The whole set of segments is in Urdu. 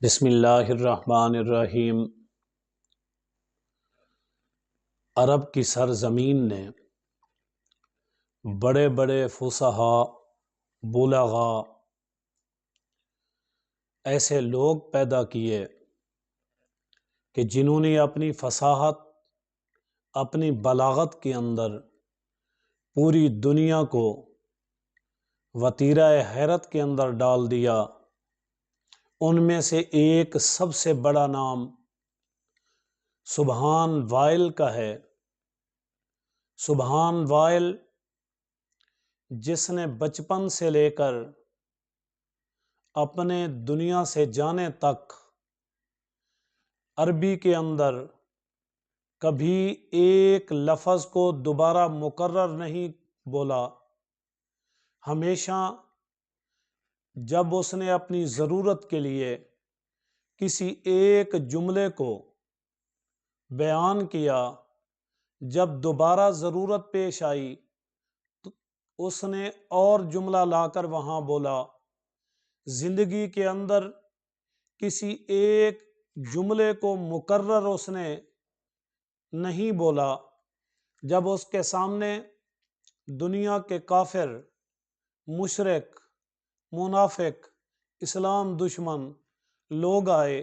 بسم اللہ الرحمن الرحیم۔ عرب کی سرزمین نے بڑے بڑے فصحاء، بلغاء، ایسے لوگ پیدا کیے کہ جنہوں نے اپنی فصاحت، اپنی بلاغت کے اندر پوری دنیا کو وتیرہ حیرت کے اندر ڈال دیا۔ ان میں سے ایک سب سے بڑا نام سبحان وائل کا ہے۔ سبحان وائل جس نے بچپن سے لے کر اپنے دنیا سے جانے تک عربی کے اندر کبھی ایک لفظ کو دوبارہ مکرر نہیں بولا۔ ہمیشہ جب اس نے اپنی ضرورت کے لیے کسی ایک جملے کو بیان کیا، جب دوبارہ ضرورت پیش آئی تو اس نے اور جملہ لا کر وہاں بولا۔ زندگی کے اندر کسی ایک جملے کو مکرر اس نے نہیں بولا۔ جب اس کے سامنے دنیا کے کافر، مشرک، منافق، اسلام دشمن لوگ آئے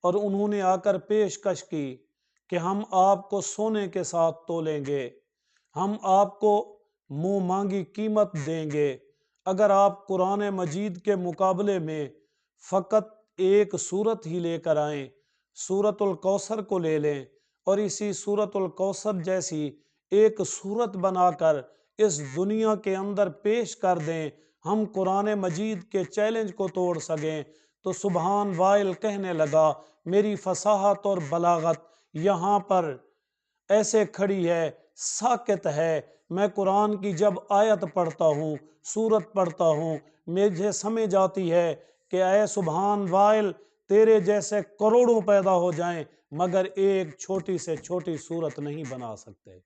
اور انہوں نے آ کر پیشکش کی کہ ہم آپ کو سونے کے ساتھ تولیں گے، ہم آپ کو منہ مانگی قیمت دیں گے اگر آپ قرآن مجید کے مقابلے میں فقط ایک سورت ہی لے کر آئیں، سورۃ الکوثر کو لے لیں اور اسی سورۃ الکوثر جیسی ایک سورت بنا کر اس دنیا کے اندر پیش کر دیں، ہم قرآن مجید کے چیلنج کو توڑ سکیں۔ تو سبحان وائل کہنے لگا، میری فصاحت اور بلاغت یہاں پر ایسے کھڑی ہے، ساکت ہے۔ میں قرآن کی جب آیت پڑھتا ہوں، سورت پڑھتا ہوں، مجھے سمجھ آتی ہے کہ اے سبحان وائل، تیرے جیسے کروڑوں پیدا ہو جائیں مگر ایک چھوٹی سے چھوٹی سورت نہیں بنا سکتے۔